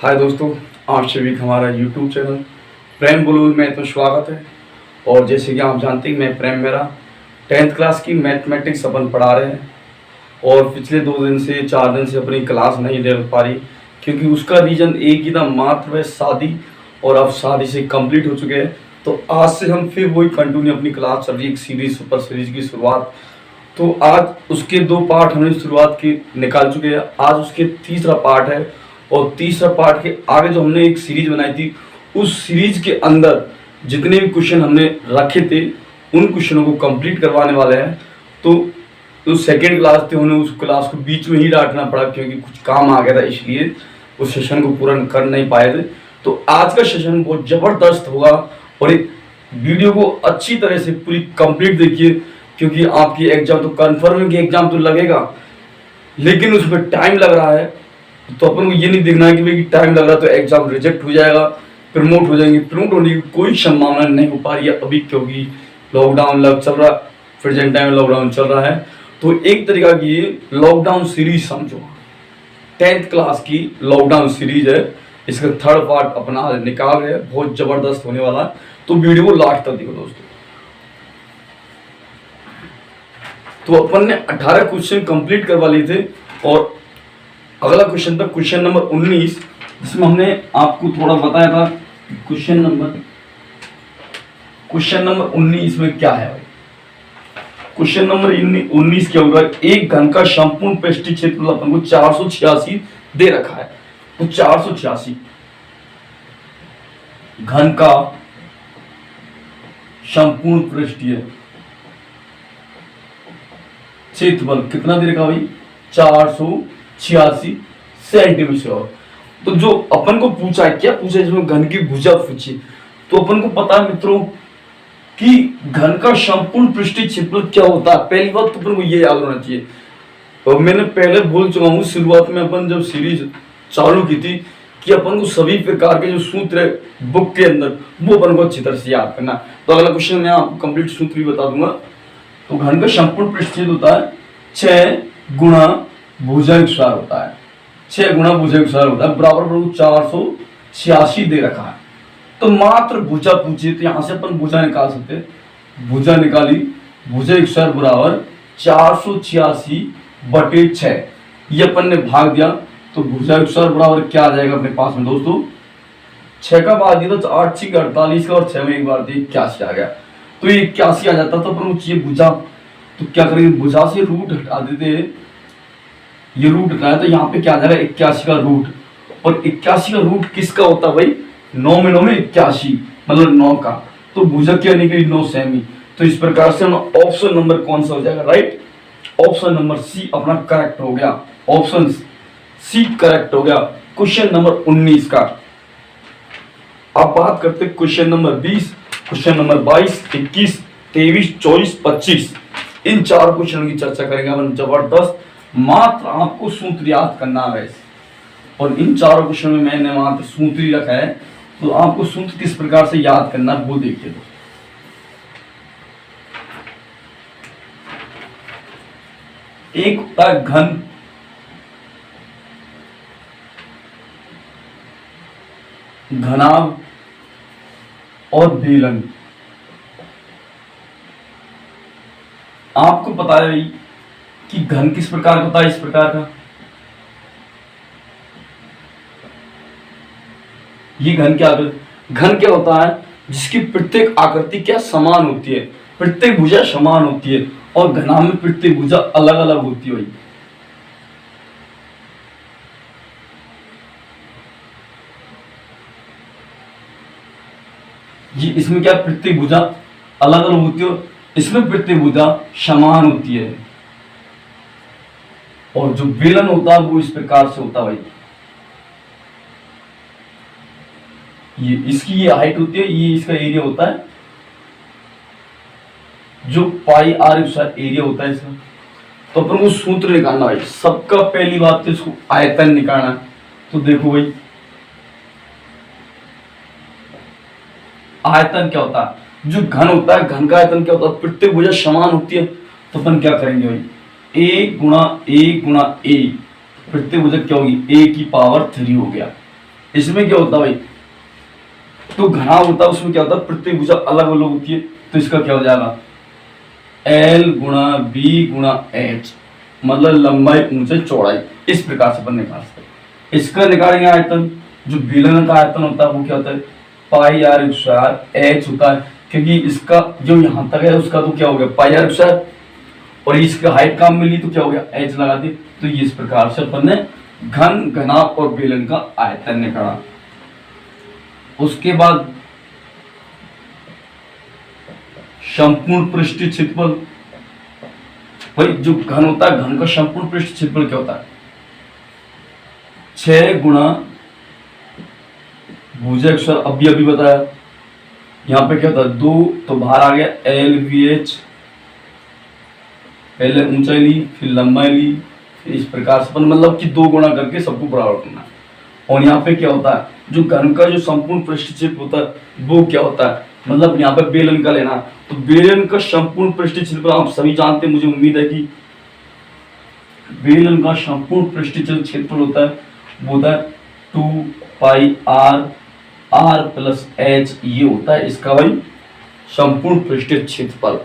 हाय दोस्तों, आप सभी का हमारा यूट्यूब चैनल प्रेम बुलबुल में तो स्वागत है। और जैसे कि आप जानते हैं मैं प्रेम मेरा 10th क्लास की मैथमेटिक्स अपन पढ़ा रहे हैं। और पिछले 2 दिन से 4 दिन से अपनी क्लास नहीं ले पा रही, क्योंकि उसका रीज़न एक ही था, मात्र है शादी। और अब शादी से कंप्लीट हो चुके हैं, तो आज से हम फिर वही कंटिन्यू अपनी क्लास चल रही है, एक सीरीज सुपर सीरीज की शुरुआत। तो आज उसके 2 पार्ट हमने शुरुआत की निकाल चुके हैं, आज उसके तीसरा पार्ट है। और तीसरा पार्ट के आगे जो हमने एक सीरीज बनाई थी, उस सीरीज के अंदर जितने भी क्वेश्चन हमने रखे थे उन क्वेश्चनों को कंप्लीट करवाने वाले हैं। तो जो सेकेंड क्लास थी उन्हें उस क्लास को बीच में ही डांटना पड़ा, क्योंकि कुछ काम आ गया था, इसलिए उस सेशन को पूरा कर नहीं पाए थे। तो आज का सेशन बहुत ज़बरदस्त होगा और एक वीडियो को अच्छी तरह से पूरी कंप्लीट देखिए, क्योंकि आपकी एग्जाम तो कन्फर्म है कि एग्जाम तो लगेगा, लेकिन उसमें टाइम लग रहा है। तो अपन को ये नहीं देखना है कि भाई टाइम लग रहा है तो एग्जाम रिजेक्ट हो जाएगा, प्रमोट हो जाएंगे। प्रमोट होने की कोई संभावना नहीं हो पा रही है अभी, क्योंकि लॉकडाउन चल रहा, प्रेजेंट टाइम में लॉकडाउन चल रहा है। तो एक तरीका की लॉकडाउन सीरीज समझो, 10th क्लास की लॉकडाउन सीरीज है। इसका थर्ड पार्ट अपना आज निकाल रहे हैं, बहुत जबरदस्त होने वाला है। तो वीडियो को लास्ट तक देखो दोस्तों। तो अपन ने 18 क्वेश्चन कंप्लीट करवा लिए थे, और अगला क्वेश्चन था क्वेश्चन नंबर 19, जिसमें हमने आपको थोड़ा बताया था क्वेश्चन नंबर 19 में क्या है। क्वेश्चन नंबर 19 क्या होगा, एक घन का संपूर्ण पृष्ठीय क्षेत्रफल अपन को 486 दे रखा है। तो 486 घन का संपूर्ण पृष्ठीय क्षेत्रफल कितना दे रखा भाई, 486 सेंटीमीटर। तो जो अपन को पूछा है, क्या पूछा है, जिसमें घन की भुजा पूछी। तो अपन को पता है मित्रों कि घन का संपूर्ण पृष्ठीय क्षेत्रफल क्या होता है। पहली बात तो अपन को ये याद होना चाहिए, और मैंने पहले बोल चुका हूँ शुरुआत में अपन जब सीरीज चालू की थी, कि अपन को सभी प्रकार के जो सूत्र है बुक के अंदर वो अपन को अच्छी तरह से याद करना। तो अगला क्वेश्चन मैं आपको कंप्लीट सूत्र भी बता दूंगा। तो घन का संपूर्ण पृष्ठीय होता है 6 गुणा भुजंगसार होता है, 6 गुणा भुजंगसार होता है, बराबर 486 दे रखा है। तो मात्र भुजा पूछिए, तो यहाँ से अपन भुजा निकाल सकते हैं। भुजा निकाली, भुजंगसार बराबर 486/6, ये अपन ने भाग दिया। तो भुजंगसार बराबर क्या आ जाएगा अपने पास में दोस्तों, 6 का भाग दिया तो 8 6 48 का, और 6 में एक बार दिए 81 आ गया। तो ये 81 आ जाता, तो अपन को चाहिए भुजा। तो क्या करेंगे, भुजा से रूट हटा देते हैं, ये रूट हटाया तो यहाँ पे क्या आ जाएगा 81 का रूट। और 81 का रूट किसका होता है भाई, 9 में 9 में 81, मतलब 9 का। तो भुजा क्या निकली 9 सेमी। तो इस प्रकार से हम ऑप्शन नंबर कौन सा हो जाएगा, राइट, ऑप्शन नंबर सी अपना करेक्ट हो गया। ऑप्शन सी करेक्ट हो गया क्वेश्चन नंबर 19 का। अब बात करते हैं क्वेश्चन नंबर 20, क्वेश्चन नंबर 22, 21, 23, 24, 25। इन 4 क्वेश्चन की चर्चा करेंगे अपन, जबरदस्त। मात्र आपको सूत्र याद करना है, और इन 4 क्वेश्चन में मैंने मात्र सूत्र ही रखा है। तो आपको सूत्र किस प्रकार से याद करना है वो देखिए दोस्तों। एक होता है घन, घनाभ और बेलन। आपको पता है कि घन किस प्रकार का होता है, इस प्रकार का। ये घन क्या होता है, जिसकी प्रत्येक आकृति क्या समान होती है, प्रत्येक भुजा समान होती है, और घनाभ में प्रत्येक भुजा अलग अलग होती है। ये इसमें क्या प्रत्येक भुजा अलग अलग होती है, इसमें प्रत्येक भुजा समान होती है। और जो बेलन होता है वो इस प्रकार से होता है भाई, ये इसकी ये हाइट होती है, ये इसका एरिया होता है, जो पाई आर एरिया होता है इसका। तो अपन को सूत्र निकालना भाई, सबका पहली बात तो इसको आयतन निकालना। तो देखो भाई आयतन क्या होता है, जो घन होता है घन का आयतन क्या होता है, प्रत्येक भुजा समान होती है। तो अपन क्या करेंगे भाई, a गुणा a प्रत्येक भुजा क्या होगी a की पावर 3 हो गया। इसमें क्या होता है भाई, तो घना होता है उसमें क्या होता है, प्रत्येक भुजा अलग अलग होती है। तो इसका क्या हो जाएगा, L गुणा बी गुणा एच, मतलब लंबाई ऊंचाई चौड़ाई। इस प्रकार से अपन निकाल सकते। इसका निकालेंगे आयतन, जो बेलन का आयतन होता है वो क्या होता है, पाई आर स्क्वायर एच होता है, क्योंकि इसका जो यहाँ तक है उसका तो क्या हो गया पाई आर स्क्वायर, और इसकी हाइट काम मिली तो क्या हो गया एच लगा दी। तो इस प्रकार से अपन ने घन घनाभ और बेलन का आयतन निकाला। उसके बाद संपूर्ण पृष्ठीय क्षेत्रफल, भाई जो घन होता है घन का संपूर्ण पृष्ठ क्षेत्रफल क्या होता है, 6 गुणा भुजा स्क्वायर, अभी बताया। यहाँ पे क्या होता है 2, तो बाहर आ गया एल वी एच, पहले ऊंचाई ली फिर लंबाई ली, फिर इस प्रकार से मतलब कि 2 गुणा करके सबको बराबर करना। और यहाँ पे क्या होता है, जो घन का जो संपूर्ण पृष्ठ क्षेत्र होता है वो क्या होता है, मतलब यहाँ पे बेलन का लेना। तो बेलन का संपूर्ण पृष्ठ क्षेत्र आप सभी जानते हैं, मुझे उम्मीद है कि बेलन का संपूर्ण पृष्ठ क्षेत्र होता है वो होता है 2 पाई आर आर प्लस एच, ये होता है इसका भाई संपूर्ण पृष्ठीय क्षेत्रफल।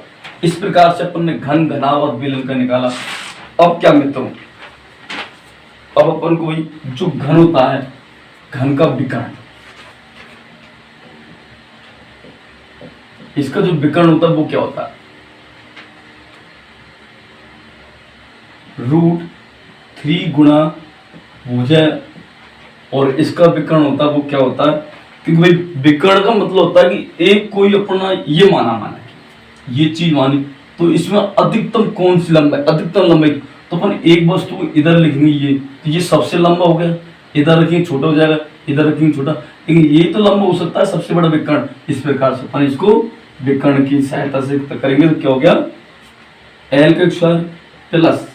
इस प्रकार से अपन ने घन घनाभ और बेलन का निकाला। अब क्या मित्रों, अब अपन को जो घन होता है घन का विकर्ण, इसका जो विकर्ण होता है वो क्या होता है, √3 गुणा भुजा, और इसका विकर्ण होता है वो क्या होता है, क्योंकि भाई विकर्ण का मतलब होता है कि एक कोई अपना ये माना ये चीज मानी, तो इसमें अधिकतम कौन सी लंबाई, अधिकतम लंबाई, तो अपन एक वस्तु को इधर लिखेंगे ये, तो ये सबसे लंबा हो गया, इधर रखेंगे छोटा हो जाएगा, इधर रखेंगे छोटा, लेकिन ये तो लंबा हो सकता है सबसे बड़ा विकर्ण। इस प्रकार से अपन इसको विकर्ण की सहायता से करेंगे तो क्या हो गया, एल का स्क्वायर प्लस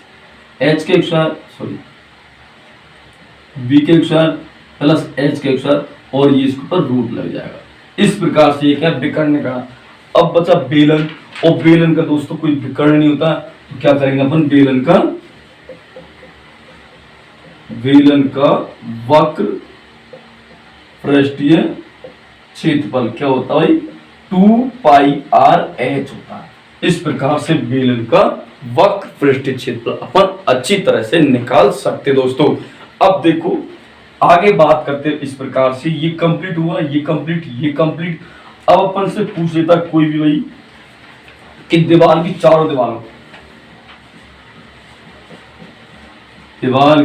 एच के स्क्वायर, सॉरी बी के स्क्वायर प्लस एच के स्क्वायर, और ये इसके ऊपर रूट लग जाएगा। इस प्रकार से ये क्या विकर्ण का। अब बचा बेलन, और बेलन का दोस्तों कोई विकर्ण नहीं होता, तो क्या करेंगे अपन बेलन का वक्र पृष्ठीय क्षेत्रफल क्या होता है, 2 पाई आर एच होता है। इस प्रकार से बेलन का वक्र पृष्ठीय क्षेत्रफल अपन अच्छी तरह से निकाल सकते दोस्तों। अब देखो आगे बात करते हैं। इस प्रकार से ये कंप्लीट हुआ, ये कंप्लीट। अब अपन से पूछ लेता कोई भी भाई कि दीवार की चारों दीवार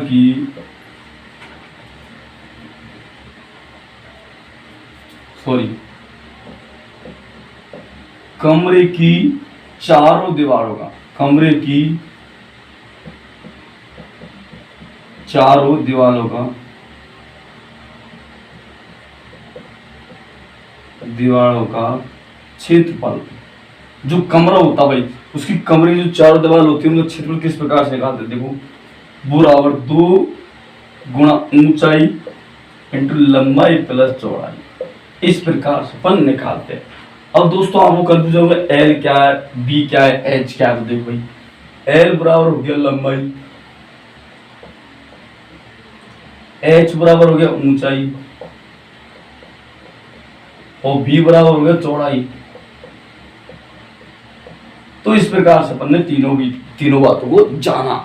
की कमरे की चारों दीवारों का, कमरे की चारों दीवारों का क्षेत्रफल, जो कमरा होता है भाई उसकी कमरे की जो चारों दीवार होती है उनका क्षेत्रफल किस प्रकार से निकालते हैं, देखो बराबर 2 गुणा ऊंचाई इंटू लंबाई प्लस चौड़ाई। इस प्रकार से अपन निकालते हैं। अब दोस्तों आपको कंफ्यूजन होगा एल क्या है, बी क्या है, एच क्या है। तो देखो भाई एल बराबर हो गया लंबाई, एच बराबर हो गया ऊंचाई, और बी बराबर हो गया चौड़ाई। तो इस प्रकार से अपन ने तीनों बातों को जाना।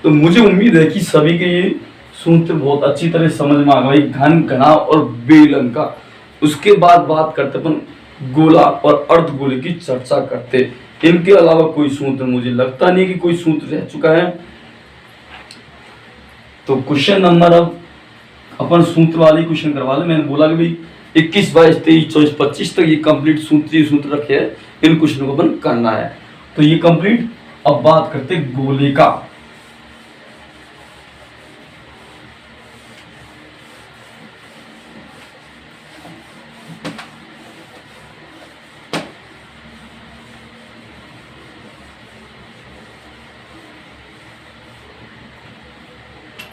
तो मुझे उम्मीद है कि सभी के ये सूत्र बहुत अच्छी तरह समझ में आ गया भाई, घन घनाभ और बेलन का। उसके बाद बात करते अपन गोला और अर्धगोले की चर्चा करते। इनके अलावा कोई सूत्र मुझे लगता नहीं कि कोई सूत्र रह चुका है। तो क्वेश्चन नंबर अब अपन सूत्र वाले क्वेश्चन करवा ले। मैंने बोला कि भाई 21, 22, 23, 24, 25 तक ये कंप्लीट सूत्र रखे हैं, इन क्वेश्चनों को अपन करना है। तो ये कंप्लीट। अब बात करते गोले का।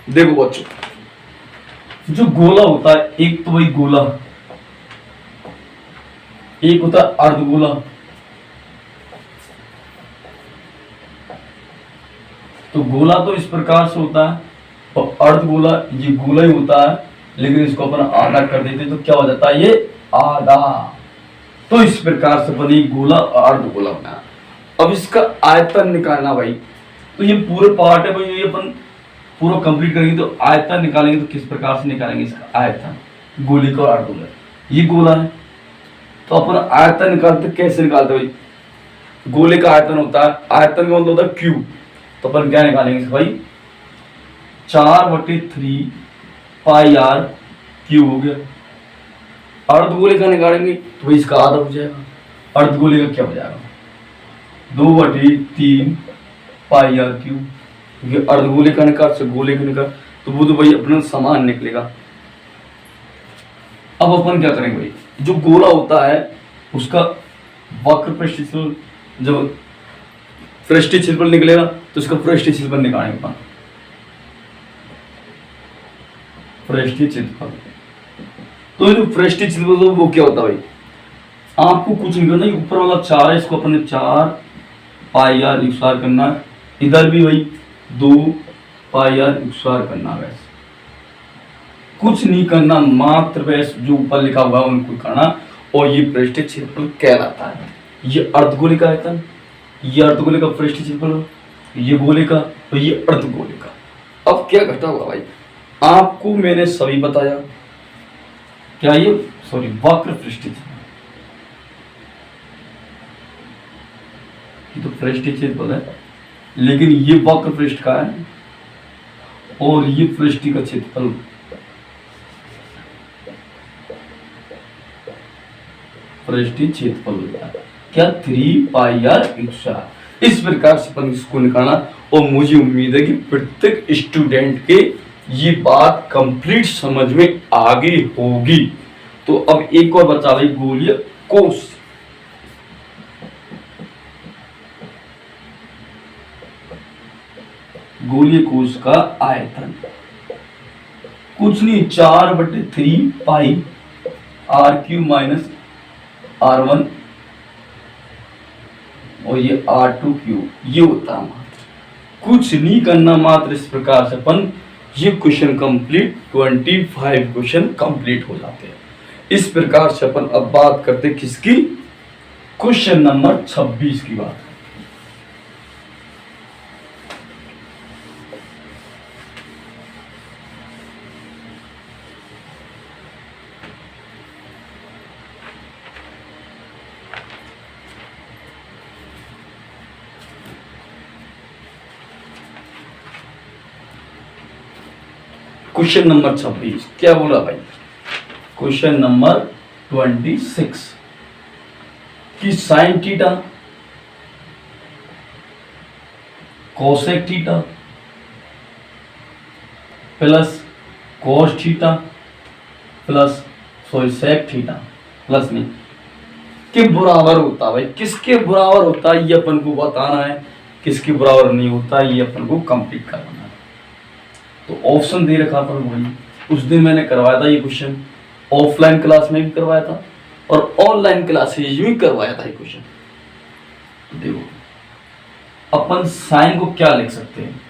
देखो बच्चों, जो गोला होता है एक तो वही गोला, एक होता है अर्धगोला। तो गोला तो इस प्रकार से होता है, और अर्धगोला ये गोला ही होता है, लेकिन इसको अपन आधा कर देते तो क्या हो जाता है, ये आधा। तो इस प्रकार से बनी गोला और अर्धगोला बनाया। अब इसका आयतन निकालना भाई, तो ये पूरे पार्ट है भाई, ये अपन पूरा कंप्लीट करेंगे तो आयतन निकालेंगे। तो किस प्रकार से निकालेंगे इसका आयतन, गोले का और अर्धगोला, ये गोला है तो अपन आयतन निकालते कैसे निकालते भाई, गोले का आयतन होता है, आयतन का मतलब होता है क्यूब। तो अपन क्या निकालेंगे भाई, 4/3 पाई आर क्यूब हो गया। अर्धगोले का निकालेंगे तो भाई इसका आधा हो जाएगा। अर्धगोले का क्या हो जाएगा, 2/3 पाई आर क्यूब, क्योंकि अर्धगोले का निकाल से गोले का निकाल तो वो तो भाई अपना समान निकलेगा। अब अपन क्या करेंगे भाई, जो गोला होता है उसका वक्र पृष्ठ क्षेत्रफल, जब पृष्ठीय क्षेत्रफल निकलेगा तो इसका पृष्ठीय क्षेत्रफल निकालेंगे अपन, पृष्ठीय क्षेत्रफल। तो ये जो पृष्ठीय क्षेत्रफल वो क्या होता है भाई, आपको कुछ नहीं करना, ऊपर वाला 4 है इसको अपन ने 4 पाई आर x² करना है, इधर भी वही 2 पाई आर x² करना है। कुछ नहीं करना, मात्र वैस जो ऊपर लिखा हुआ है उनको करना, और ये पृष्ठीय क्षेत्रफल कहलाता है। ये अर्धगोले का आयतन, ये अर्धगोले का पृष्ठीय क्षेत्रफल, ये गोले का, तो ये अर्धगोले का। अब क्या घटा हुआ भाई, आपको मैंने सभी बताया, क्या ये सॉरी वक्र पृष्ठीय क्षेत्रफल, ये तो पृष्ठीय क्षेत्रफल है लेकिन ये वक्र पृष्ठ का है, और ये पृष्ठीय का क्षेत्रफल पृष्ठीय क्षेत्रफल होता है क्या, 3 पाई आर x²। इस प्रकार से अपन इसको निकालना, और मुझे उम्मीद है कि प्रत्येक स्टूडेंट के ये बात कंप्लीट समझ में आ गई होगी। तो अब एक और बचा भाई, गोलीय कोष। गोलीय कोष का आयतन कुछ नहीं, 4/3 पाई r³ माइनस r1 और ये r2³, ये होता है। कुछ नहीं करना, मात्र इस प्रकार से अपन ये क्वेश्चन कंप्लीट 25 क्वेश्चन कंप्लीट हो जाते हैं। इस प्रकार से अपन अब बात करते किसकी, क्वेश्चन नंबर 26 की बात। क्वेश्चन नंबर 26 क्या बोला भाई, क्वेश्चन नंबर 26 कि sine theta cosec theta plus cos theta plus sec theta plus नहीं के बराबर होता है भाई। किसके बराबर होता है ये अपन को बताना है, किसके बराबर नहीं होता ये अपन को कंप्लीट करना है। तो ऑप्शन दे रखा था वही, उस दिन मैंने करवाया था ये क्वेश्चन, ऑफलाइन क्लास में भी करवाया था और ऑनलाइन क्लासेज में करवाया था ये क्वेश्चन। तो देखो अपन साइन को क्या लिख सकते हैं,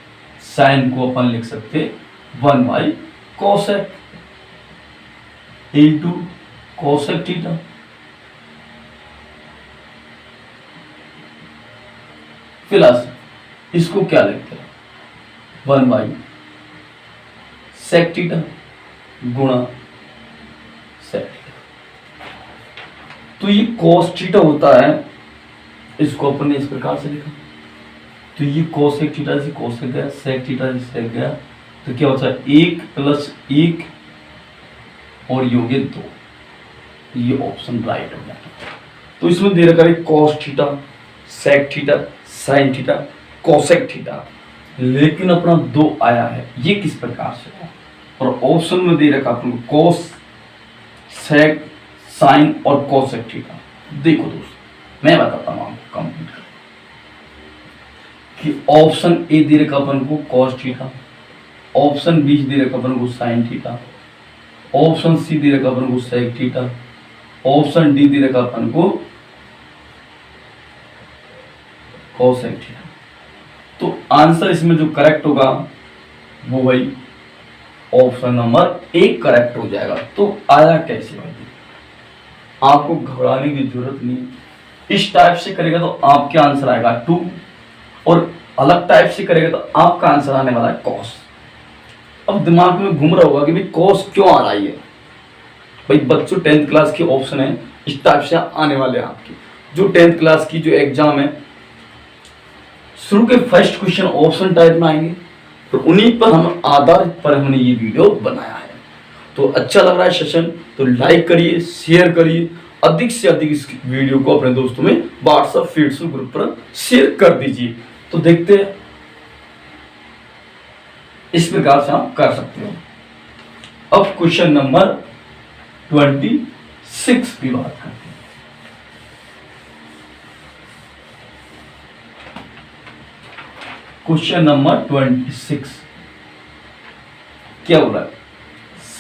साइन को अपन लिख सकते हैं 1/cosec into cosec theta plus इसको क्या लिखते हैं 1/sec थीटा गुणा sec थीटा। तो ये cos थीटा होता है, इसको अपन ने इस प्रकार से लिखा। तो ये cosec थीटा से cosec गया, sec थीटा से sec गया, तो क्या होता है 1 + 1 और योग 2। ये ऑप्शन राइट हो गया। तो इसमें दे रखा है cos theta, sec theta, sin theta, cosec theta, लेकिन अपना 2 आया है, ये किस प्रकार से है। और ऑप्शन में दे रखा अपन को cos, sec, sin और cosec थीटा। देखो दोस्तों मैं बताता हूँ आपको कंप्लीट कर कि ऑप्शन ए दे रखा अपन को cos थीटा, ऑप्शन बी दे रखा अपन को sin थीटा, ऑप्शन सी दे रखा अपन को sec थीटा, ऑप्शन डी दे रखा अपन को cosec थीटा। तो आंसर इसमें जो करेक्ट होगा वो भाई ऑप्शन नंबर ए करेक्ट हो जाएगा। तो आया कैसे भाई, आपको घबराने की जरूरत नहीं है। इस टाइप से करेगा तो आपके आंसर आएगा 2, और अलग टाइप से करेगा तो आपका आंसर आने वाला है कॉस। अब दिमाग में घूम रहा होगा कि भाई कॉस क्यों आ रही है। भाई बच्चों 10th क्लास के ऑप्शन है इस टाइप से आने वाले हैं आपके। जो 10th क्लास की जो एग्जाम है, शुरू के फर्स्ट क्वेश्चन ऑप्शन टाइप में आएंगे, तो उन्हीं पर हम आधार पर हमने ये वीडियो बनाया है। तो अच्छा लग रहा है सेशन तो लाइक करिए, शेयर करिए, अधिक से अधिक इस वीडियो को अपने दोस्तों में व्हाट्सएप फेसबुक ग्रुप पर शेयर कर दीजिए। तो देखते हैं, इस प्रकार से आप कर सकते हो। अब क्वेश्चन नंबर 26 की बात करते हैं। क्वेश्चन नंबर 26 क्या हो रहा है,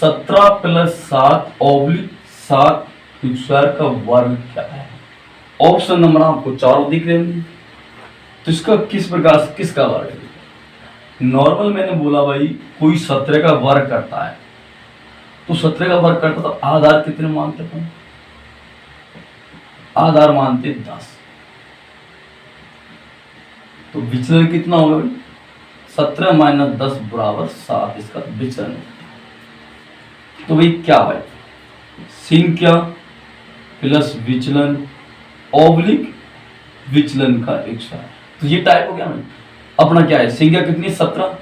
17 + 7/7 स्क्वायर का वर्ग क्या है। ऑप्शन नंबर आपको चारों दिख रहे हैं, तो इसका किस प्रकार से किसका वर्ग है। नॉर्मल मैंने बोला भाई कोई 17 का वर्ग करता है, तो 17 का वर्ग करता तो आधार कितने मानते हैं, आधार मानते 10, तो विचलन कितना होगा भाई, 17 - 10 = 7, इसका विचलन। तो भाई क्या भाई, संख्या प्लस विचलन ऑब्लिक विचलन का स्क्वायर, तो ये टाइप हो गया भाई। अपना क्या है, संख्या कितनी 17,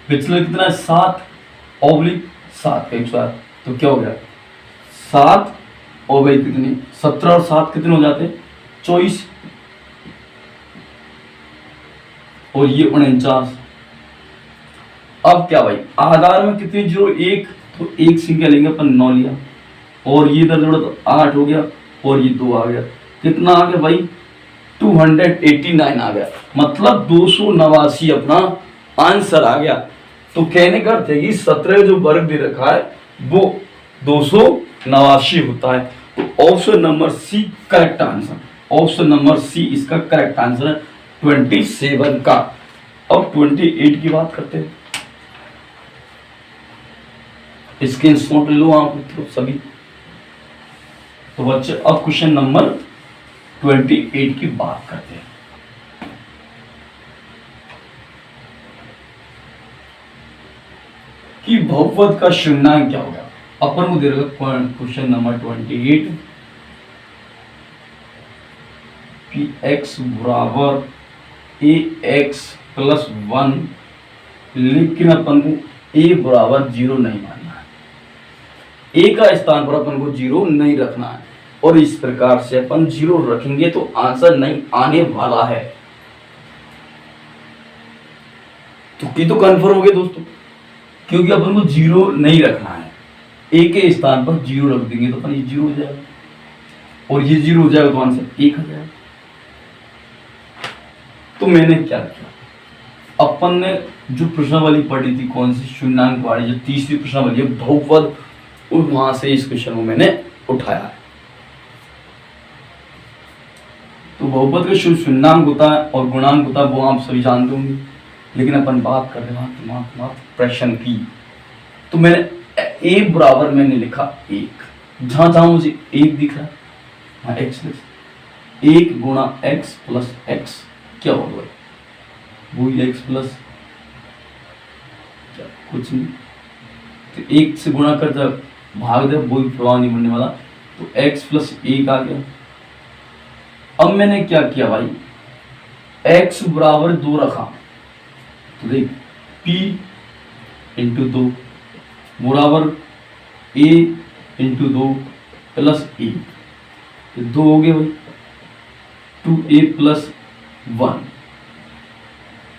विचलन कितना है 7, ऑब्लिक 7 का स्क्वायर, तो क्या हो गया 7 और भाई कितनी 17 और 7 कितने हो जाते हैं 24, और ये 49। अब क्या भाई, आधार में कितनी जीरो 1, तो एक संख्या लेंगे अपन 9 लिया, और ये इधर जोड़ा तो 8 हो गया, और ये 2 आ गया, कितना आ गया भाई 289 आ गया, मतलब 289 अपना आंसर आ गया। तो कहने का अर्थ है कि 17 जो वर्ग दे रखा है वो 289 होता है। तो option number C correct answer, option number C इसका करेक्ट आंसर है 27 का। अब 28 की बात करते हैं, स्क्रीनशॉट ले लो आप मित्रों सभी। तो बच्चे अब क्वेश्चन नंबर 28 की बात करते हैं। कि बहुपद का शून्यांक क्या होगा। अपन को दे रखा क्वेश्चन नंबर 28 कि x बराबर ax + 1, लेकिन अपन को a बराबर 0 नहीं मानना है, a का स्थान पर अपन को 0 नहीं रखना है, और इस प्रकार से अपन 0 रखेंगे तो आंसर नहीं आने वाला है। तो कंफर्म हो गया दोस्तों, क्योंकि अपन को 0 नहीं रखना है, a के स्थान पर 0 रख देंगे तो अपन ये 0 हो जाएगा, और ये 0 हो जाएगा तो आंसर 1 आ जाएगा। तो मैंने क्या किया, अपन ने जो प्रश्नावली पढ़ी थी कौन सी, शून्यांक वाली जो तीसरी प्रश्नावली है बहुपद, और वहां से इस क्वेश्चन को मैंने उठाया है। तो बहुपद का शून्यांक होता है और गुणांक होता है, वो आप सभी जानते होंगे, लेकिन अपन बात कर रहे हैं मात्र प्रश्न की। तो मैंने a बराबर मैंने लिखा 1, जहां जहां मुझे 1 दिख रहा है वहां x लिख, 1 × x + x क्या होगा, वही x प्लस कुछ नहीं, तो 1 से गुणा कर जब भाग दे वही प्रभाव नहीं बनने वाला, तो x + 1 आ गया। अब मैंने क्या किया भाई, x बराबर 2 रखा, तो देख p × 2 बराबर a × 2 + a, तो 2 हो गए भाई, 2a + 1।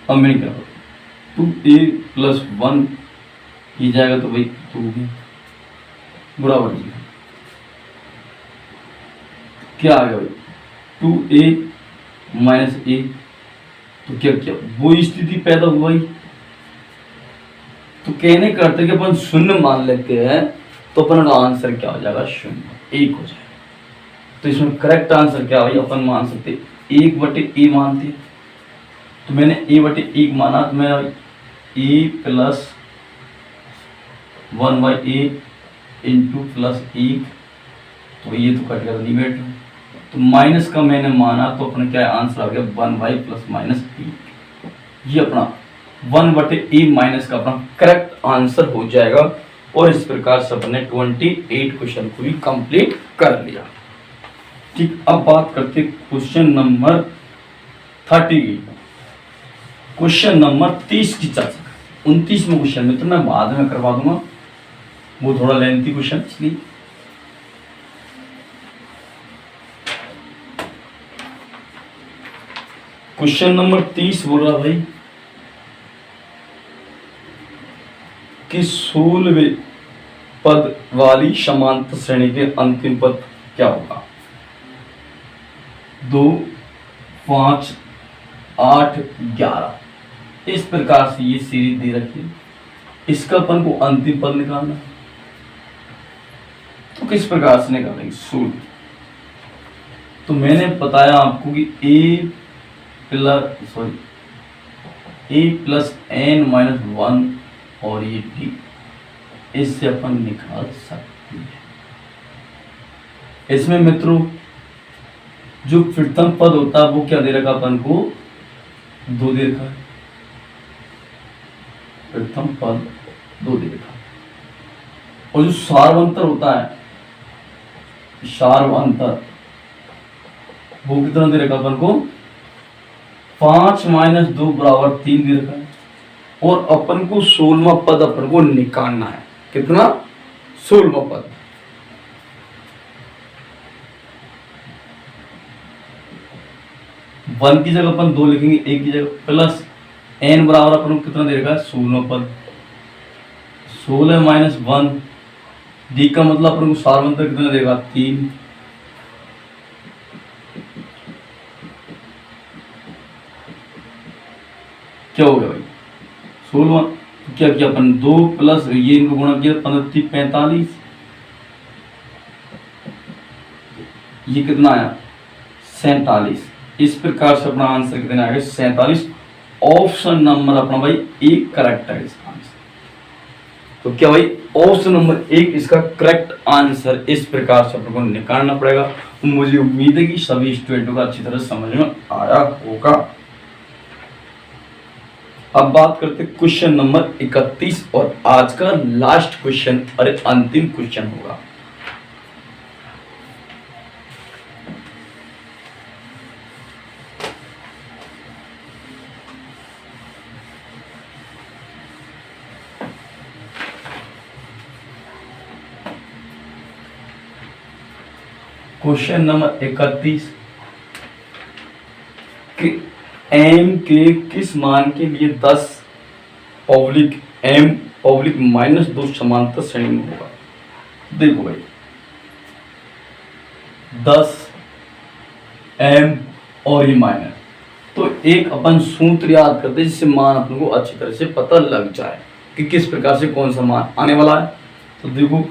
अब मैं क्या 2a + 1 ये जाएगा तो भाई 2 हो गया बराबर जी, क्या आ गया भाई 2a - a, तो क्या किया वो स्थिति पैदा हुई। तो कहने का अर्थ है कि अपन शून्य मान लेते हैं तो अपन का आंसर क्या हो जाएगा 0, 1 हो जाएगा। तो इसमें करेक्ट आंसर क्या भाई, अपन मान सकते 1/a मानते, तो मैंने a/1 माना, तो मैं a + 1/a इंटू प्लस 1, तो ये तो कट गया, नहीं बैठ रहा, तो माइनस का मैंने माना तो अपना क्या आंसर आ गया 1/, प्लस माइनस a। ये अपना 1/a माइनस का अपना करेक्ट आंसर हो जाएगा। और इस प्रकार से अपने 28 क्वेश्चन को भी कंप्लीट कर लिया। ठीक, अब बात करते क्वेश्चन नंबर 30, क्वेश्चन नंबर 30 की चर्चा। 29वें क्वेश्चन में तो मैं बाद में करवा दूंगा, वो थोड़ा लेंथी क्वेश्चन, इसलिए क्वेश्चन नंबर 30 बोल रहा भाई कि 16वें पद वाली समांतर श्रेणी के अंतिम पद क्या होगा। 2, 5, 8, 11 इस प्रकार से ये सीरीज दे रखी है। इसका अपन को अंतिम पद निकालना है, तो किस प्रकार से निकालेंगे। 16, तो मैंने बताया आपको कि a प्लस n माइनस 1 और ये d, इससे अपन निकाल सकते हैं। इसमें मित्रों जो प्रथम पद होता है वो क्या दे रखा अपन को, 2 दे रखा है, प्रथम पद 2 दे रखा। और जो सार्वंतर होता है, सार्वंतर वो कितना दे रखा अपन को, 5 माइनस 2 बराबर 3 दे रखा है। और अपन को 16वां पद अपन को निकालना है, कितना, 16वां पद। वन की जगह अपन 2 लिखेंगे, एक की जगह, प्लस n बराबर अपन को कितना दे रखा है, 16वां पद। 16 माइनस 1 d का मतलब अपन को सार्वंतर कितना देगा, 3। क्या हो गया भाई, 16। तो क्या किया अपन, 2 प्लस ये इनको गुणा किया, 15 45, ये कितना आया, 47। इस प्रकार से अपना आंसर कितना आ गया, 47। ऑप्शन नंबर अपना भाई 1 करेक्ट है इसका आंसर। तो क्या भाई, ऑप्शन नंबर 1 इसका करेक्ट आंसर। इस प्रकार से अपन को निकालना पड़ेगा। मुझे उम्मीद है कि सभी स्टूडेंटों का अच्छी तरह समझ में आया होगा। अब बात करते क्वेश्चन नंबर 31 और आज का लास्ट क्वेश्चन और अंतिम क्वेश्चन होगा। क्वेश्चन नंबर 31 कि m के किस मान के लिए 10 पब्लिक m पब्लिक माइनस 2 समांतर श्रेणी में होगा। देखो भाई 10 m और ये माइनस, तो एक अपन सूत्र याद करते हैं जिससे मान अपन को अच्छी तरह से पता लग जाए कि किस प्रकार से कौन सा मान आने वाला है। तो देखो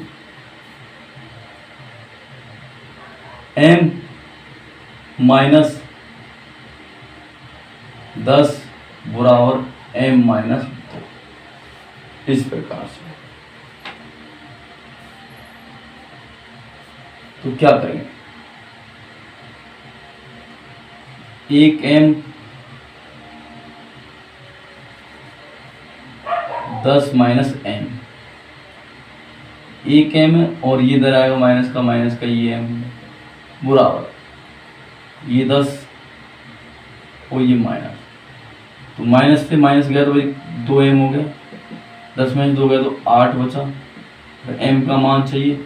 m माइनस 10 बराबर m माइनस 2, इस प्रकार से। तो क्या करेंगे, एक m 10 माइनस m, एक m है और ये इधर आएगा माइनस का ये m बराबर ये 10 और ये माइनस, तो माइनस से माइनस गया तो भाई 2m हो गया, 10 में 2 गया तो 8 बचा। तो m का मान चाहिए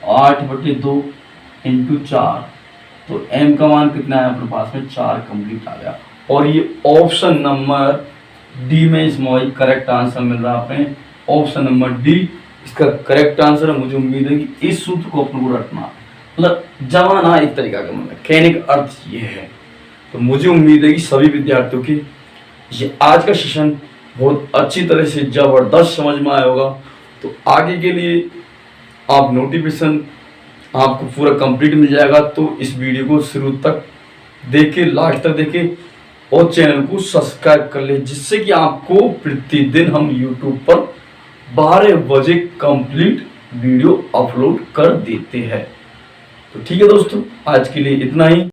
8/2 इंटू 4, तो m का मान कितना है अपने पास में 4 कंप्लीट आ गया। और ये ऑप्शन नंबर डी में इसमें करेक्ट आंसर मिल रहा है अपने, ऑप्शन नंबर डी इसका करेक्ट आंसर है। मुझे उम्मीद है कि इस सूत्र को अपने को रखना, मतलब जमाना एक तरीका का, मतलब कहने का अर्थ ये है। तो मुझे उम्मीद है कि सभी विद्यार्थियों की ये आज का सेशन बहुत अच्छी तरह से जबरदस्त समझ में आया होगा। तो आगे के लिए आप नोटिफिकेशन आपको पूरा कंप्लीट मिल जाएगा, तो इस वीडियो को शुरू तक देखें, लास्ट तक देखें और चैनल को सब्सक्राइब कर ले, जिससे कि आपको प्रतिदिन हम यूट्यूब पर 12 बजे कंप्लीट वीडियो अपलोड कर देते हैं। तो ठीक है दोस्तों, आज के लिए इतना ही।